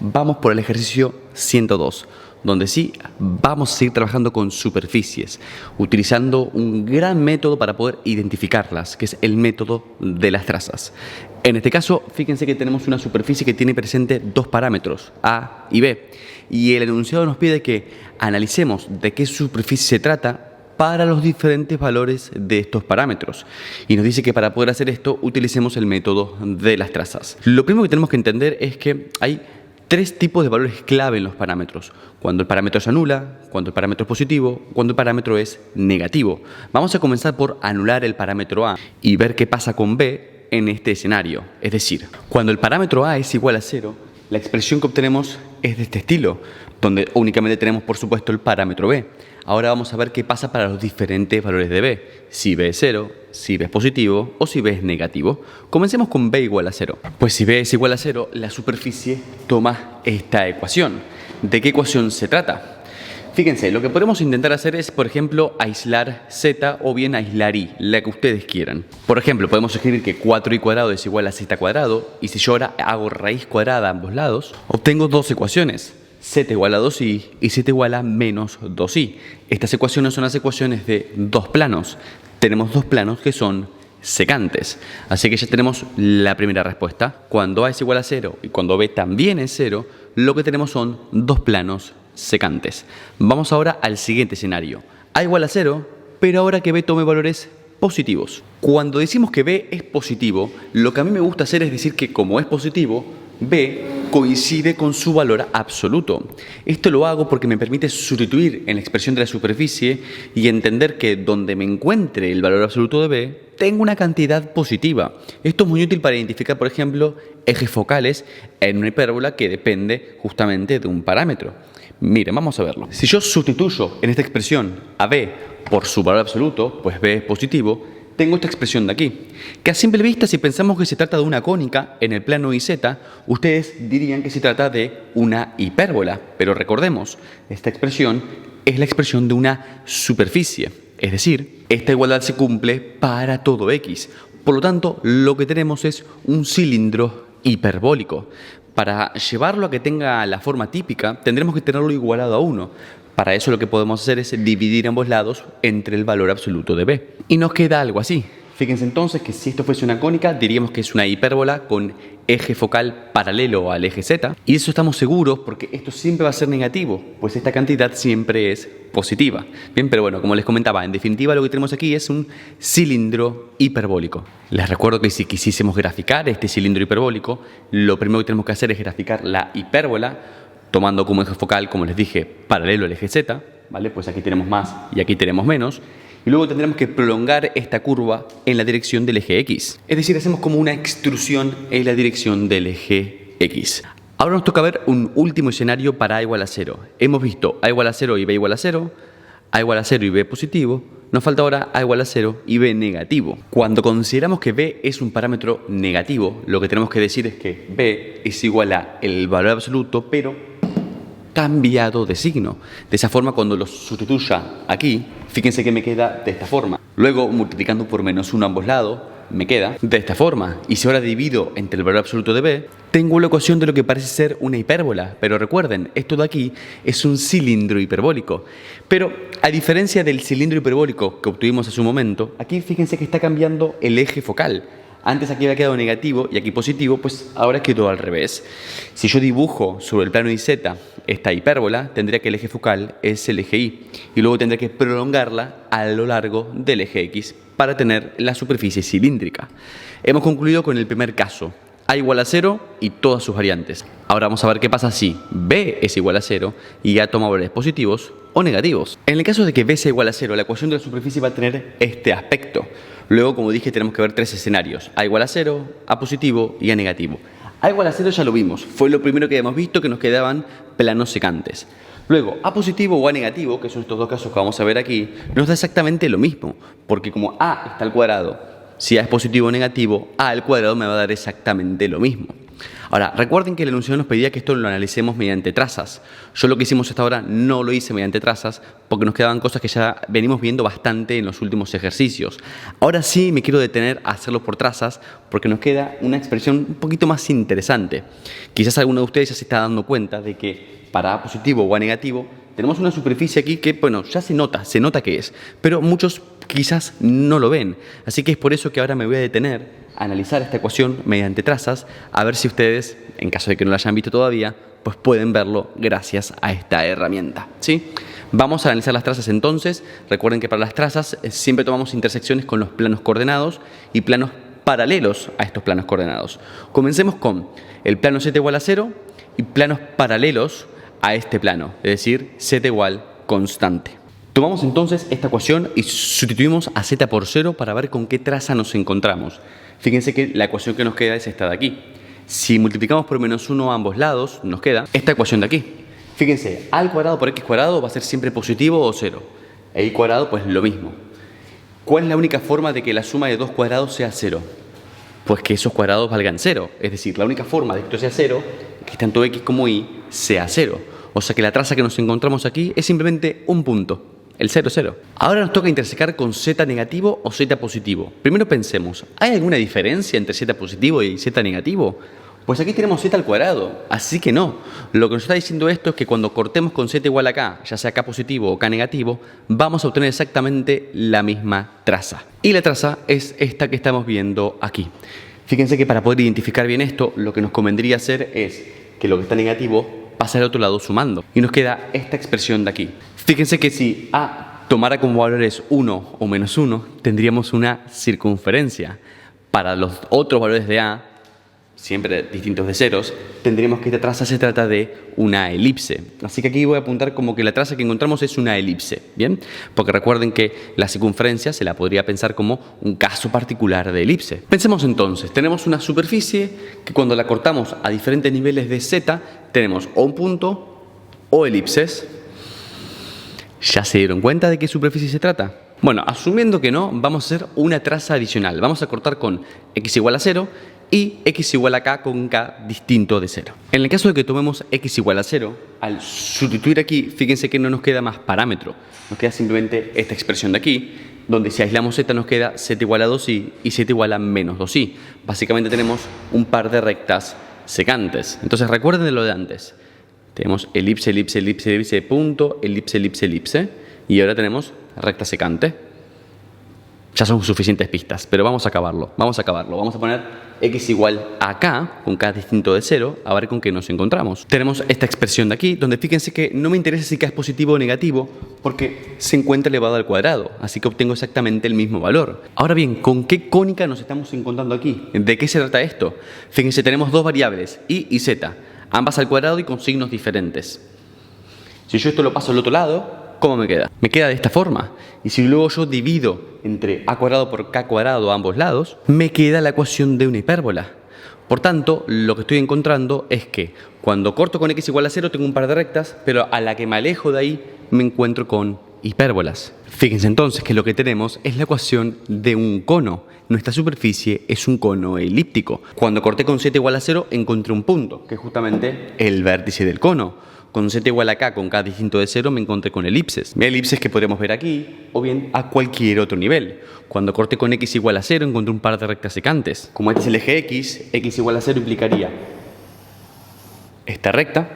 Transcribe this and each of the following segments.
Vamos por el ejercicio 102, donde sí vamos a seguir trabajando con superficies, utilizando un gran método para poder identificarlas, que es el método de las trazas. En este caso, fíjense que tenemos una superficie que tiene presente dos parámetros, A y B, y el enunciado nos pide que analicemos de qué superficie se trata para los diferentes valores de estos parámetros. Y nos dice que para poder hacer esto utilicemos el método de las trazas. Lo primero que tenemos que entender es que hay tres tipos de valores clave en los parámetros. Cuando el parámetro se anula, cuando el parámetro es positivo, cuando el parámetro es negativo. Vamos a comenzar por anular el parámetro A y ver qué pasa con B en este escenario. Es decir, cuando el parámetro A es igual a 0, la expresión que obtenemos es de este estilo, donde únicamente tenemos, por supuesto, el parámetro B. Ahora vamos a ver qué pasa para los diferentes valores de B. Si B es 0, si B es positivo o si B es negativo. Comencemos con B igual a 0. Pues si B es igual a 0, la superficie toma esta ecuación. ¿De qué ecuación se trata? Fíjense, lo que podemos intentar hacer es, por ejemplo, aislar z o bien aislar y, la que ustedes quieran. Por ejemplo, podemos escribir que 4y cuadrado es igual a z cuadrado, y si yo ahora hago raíz cuadrada a ambos lados, obtengo dos ecuaciones. Z igual a 2i y z igual a menos 2i. Estas ecuaciones son las ecuaciones de dos planos. Tenemos dos planos que son secantes. Así que ya tenemos la primera respuesta. Cuando A es igual a 0 y cuando B también es 0, lo que tenemos son dos planos secantes. Vamos ahora al siguiente escenario. A igual a 0, pero ahora que B tome valores positivos. Cuando decimos que B es positivo, lo que a mí me gusta hacer es decir que como es positivo, B coincide con su valor absoluto. Esto lo hago porque me permite sustituir en la expresión de la superficie y entender que donde me encuentre el valor absoluto de B, tengo una cantidad positiva. Esto es muy útil para identificar, por ejemplo, ejes focales en una hipérbola que depende justamente de un parámetro. Miren, vamos a verlo. Si yo sustituyo en esta expresión a B por su valor absoluto, pues B es positivo, tengo esta expresión de aquí, que a simple vista, si pensamos que se trata de una cónica en el plano IZ, ustedes dirían que se trata de una hipérbola. Pero recordemos, esta expresión es la expresión de una superficie. Es decir, esta igualdad se cumple para todo X. Por lo tanto, lo que tenemos es un cilindro hiperbólico. Para llevarlo a que tenga la forma típica, tendremos que tenerlo igualado a 1. Para eso lo que podemos hacer es dividir ambos lados entre el valor absoluto de B. Y nos queda algo así. Fíjense entonces que si esto fuese una cónica, diríamos que es una hipérbola con eje focal paralelo al eje Z. Y de eso estamos seguros porque esto siempre va a ser negativo, pues esta cantidad siempre es positiva. Bien, pero bueno, como les comentaba, en definitiva lo que tenemos aquí es un cilindro hiperbólico. Les recuerdo que si quisiésemos graficar este cilindro hiperbólico, lo primero que tenemos que hacer es graficar la hipérbola, tomando como eje focal, como les dije, paralelo al eje Z, ¿vale? Pues aquí tenemos más y aquí tenemos menos. Y luego tendremos que prolongar esta curva en la dirección del eje X. Es decir, hacemos como una extrusión en la dirección del eje X. Ahora nos toca ver un último escenario para A igual a 0. Hemos visto A igual a 0 y B igual a 0, A igual a 0 y B positivo. Nos falta ahora A igual a 0 y B negativo. Cuando consideramos que B es un parámetro negativo, lo que tenemos que decir es que B es igual a el valor absoluto, pero cambiado de signo. De esa forma, cuando lo sustituya aquí, fíjense que me queda de esta forma. Luego, multiplicando por menos 1 a ambos lados, me queda de esta forma. Y si ahora divido entre el valor absoluto de B, tengo la ecuación de lo que parece ser una hipérbola. Pero recuerden, esto de aquí es un cilindro hiperbólico. Pero a diferencia del cilindro hiperbólico que obtuvimos hace un momento, aquí fíjense que está cambiando el eje focal. Antes aquí había quedado negativo y aquí positivo, pues ahora quedó al revés. Si yo dibujo sobre el plano IZ esta hipérbola, tendría que el eje focal es el eje Y y luego tendría que prolongarla a lo largo del eje X para tener la superficie cilíndrica. Hemos concluido con el primer caso, A igual a 0 y todas sus variantes. Ahora vamos a ver qué pasa si B es igual a 0 y A toma valores positivos o negativos. En el caso de que B sea igual a 0, la ecuación de la superficie va a tener este aspecto. Luego, como dije, tenemos que ver tres escenarios. A igual a 0, A positivo y A negativo. A igual a 0 ya lo vimos. Fue lo primero que habíamos visto, que nos quedaban planos secantes. Luego, A positivo o A negativo, que son estos dos casos que vamos a ver aquí, nos da exactamente lo mismo. Porque como A está al cuadrado, si A es positivo o negativo, A al cuadrado me va a dar exactamente lo mismo. Ahora, recuerden que el enunciado nos pedía que esto lo analicemos mediante trazas. Yo lo que hicimos hasta ahora no lo hice mediante trazas porque nos quedaban cosas que ya venimos viendo bastante en los últimos ejercicios. Ahora sí me quiero detener a hacerlo por trazas porque nos queda una expresión un poquito más interesante. Quizás alguno de ustedes ya se está dando cuenta de que para A positivo o A negativo tenemos una superficie aquí que, bueno, ya se nota que es, pero muchos quizás no lo ven. Así que es por eso que ahora me voy a detener a analizar esta ecuación mediante trazas, a ver si ustedes, en caso de que no la hayan visto todavía, pues pueden verlo gracias a esta herramienta, ¿sí? Vamos a analizar las trazas entonces. Recuerden que para las trazas siempre tomamos intersecciones con los planos coordenados y planos paralelos a estos planos coordenados. Comencemos con el plano z igual a 0 y planos paralelos a este plano, es decir, z igual constante. Tomamos entonces esta ecuación y sustituimos a z por 0 para ver con qué traza nos encontramos. Fíjense que la ecuación que nos queda es esta de aquí. Si multiplicamos por menos 1 a ambos lados, nos queda esta ecuación de aquí. Fíjense, a al cuadrado por x cuadrado va a ser siempre positivo o 0. E y cuadrado pues lo mismo. ¿Cuál es la única forma de que la suma de dos cuadrados sea 0? Pues que esos cuadrados valgan 0. Es decir, la única forma de que esto sea 0 es que tanto x como y sea 0. O sea que la traza que nos encontramos aquí es simplemente un punto, el 0, 0. Ahora nos toca intersecar con z negativo o z positivo. Primero pensemos, ¿hay alguna diferencia entre z positivo y z negativo? Pues aquí tenemos z al cuadrado, así que no. Lo que nos está diciendo esto es que cuando cortemos con z igual a k, ya sea k positivo o k negativo, vamos a obtener exactamente la misma traza. Y la traza es esta que estamos viendo aquí. Fíjense que para poder identificar bien esto, lo que nos convendría hacer es que lo que está negativo pasa al otro lado sumando. Y nos queda esta expresión de aquí. Fíjense que si a tomara como valores 1 o menos 1, tendríamos una circunferencia. Para los otros valores de a, siempre distintos de ceros, tendríamos que esta traza se trata de una elipse. Así que aquí voy a apuntar como que la traza que encontramos es una elipse, ¿bien? Porque recuerden que la circunferencia se la podría pensar como un caso particular de elipse. Pensemos entonces, tenemos una superficie que cuando la cortamos a diferentes niveles de z, tenemos o un punto o elipses. ¿Ya se dieron cuenta de qué superficie se trata? Bueno, asumiendo que no, vamos a hacer una traza adicional. Vamos a cortar con x igual a 0 y x igual a k con k distinto de 0. En el caso de que tomemos x igual a 0, al sustituir aquí, fíjense que no nos queda más parámetro. Nos queda simplemente esta expresión de aquí, donde si aislamos z nos queda z igual a 2i y z igual a menos 2i. Básicamente tenemos un par de rectas secantes. Entonces recuerden de lo de antes. Tenemos elipse, elipse, elipse, elipse, punto, elipse, elipse, elipse. Y ahora tenemos recta secante. Ya son suficientes pistas, pero vamos a acabarlo. Vamos a poner x igual a k, con k distinto de 0, a ver con qué nos encontramos. Tenemos esta expresión de aquí, donde fíjense que no me interesa si k es positivo o negativo, porque se encuentra elevado al cuadrado, así que obtengo exactamente el mismo valor. Ahora bien, ¿con qué cónica nos estamos encontrando aquí? ¿De qué se trata esto? Fíjense, tenemos dos variables, y z, ambas al cuadrado y con signos diferentes. Si yo esto lo paso al otro lado, ¿cómo me queda? Me queda de esta forma. Y si luego yo divido entre a cuadrado por k cuadrado a ambos lados, me queda la ecuación de una hipérbola. Por tanto, lo que estoy encontrando es que cuando corto con x igual a 0 tengo un par de rectas, pero a la que me alejo de ahí me encuentro con hipérbolas. Fíjense entonces que lo que tenemos es la ecuación de un cono. Nuestra superficie es un cono elíptico. Cuando corté con z igual a 0 encontré un punto, que es justamente el vértice del cono. Con z igual a k con k distinto de 0 me encontré con elipses. Elipses que podríamos ver aquí o bien a cualquier otro nivel. Cuando corté con x igual a 0 encontré un par de rectas secantes. Como este es el eje x igual a 0 implicaría esta recta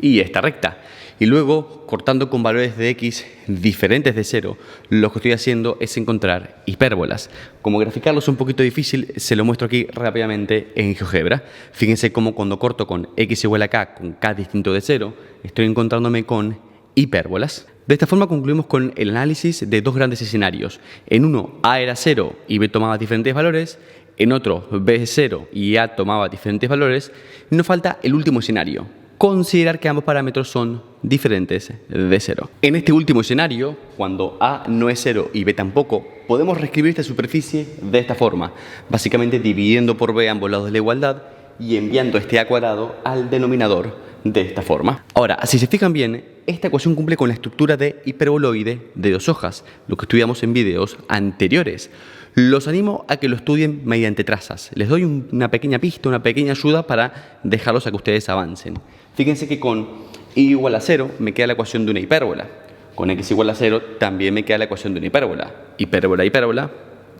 y esta recta. Y luego, cortando con valores de x diferentes de 0, lo que estoy haciendo es encontrar hipérbolas. Como graficarlo es un poquito difícil, se lo muestro aquí rápidamente en GeoGebra. Fíjense cómo cuando corto con x igual a k con k distinto de 0, estoy encontrándome con hipérbolas. De esta forma concluimos con el análisis de dos grandes escenarios. En uno, a era 0 y b tomaba diferentes valores. En otro, b es 0 y a tomaba diferentes valores. Y nos falta el último escenario. Considerar que ambos parámetros son diferentes de 0. En este último escenario, cuando a no es 0 y b tampoco, podemos reescribir esta superficie de esta forma, básicamente dividiendo por b ambos lados de la igualdad y enviando este a cuadrado al denominador de esta forma. Ahora, si se fijan bien, esta ecuación cumple con la estructura de hiperboloide de 2 hojas, lo que estudiamos en videos anteriores. Los animo a que lo estudien mediante trazas. Les doy una pequeña pista, una pequeña ayuda para dejarlos a que ustedes avancen. Fíjense que con y igual a 0 me queda la ecuación de una hipérbola. Con x igual a 0 también me queda la ecuación de una hipérbola. Hipérbola, hipérbola,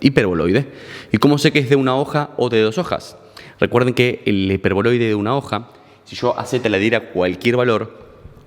hiperboloide. ¿Y cómo sé que es de una hoja o de 2 hojas? Recuerden que el hiperboloide de una hoja, si yo a z le diera cualquier valor,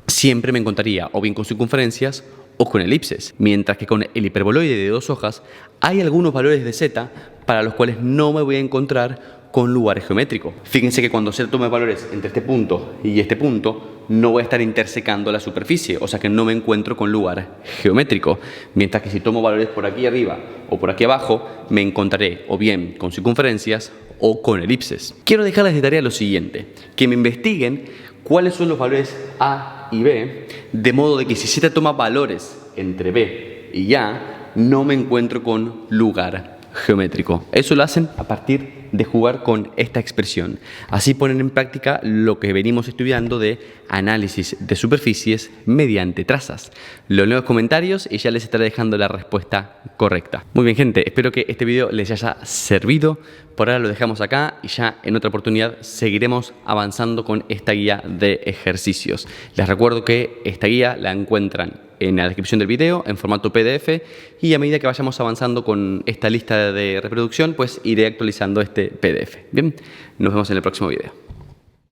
siempre me encontraría o bien con circunferencias o con elipses. Mientras que con el hiperboloide de 2 hojas hay algunos valores de z para los cuales no me voy a encontrar con lugar geométrico. Fíjense que cuando z tome valores entre este punto y este punto, no voy a estar intersecando la superficie, o sea que no me encuentro con lugar geométrico. Mientras que si tomo valores por aquí arriba o por aquí abajo, me encontraré o bien con circunferencias o con elipses. Quiero dejarles de tarea lo siguiente, que me investiguen cuáles son los valores A y B, de modo de que si z toma valores entre B y A, no me encuentro con lugar geométrico. Eso lo hacen a partir de jugar con esta expresión. Así ponen en práctica lo que venimos estudiando de análisis de superficies mediante trazas. Los nuevos comentarios y ya les estaré dejando la respuesta correcta. Muy bien, gente, espero que este video les haya servido. Por ahora lo dejamos acá y ya en otra oportunidad seguiremos avanzando con esta guía de ejercicios. Les recuerdo que esta guía la encuentran en la descripción del video en formato PDF y a medida que vayamos avanzando con esta lista de reproducción, pues iré actualizando este PDF. Bien, nos vemos en el próximo video.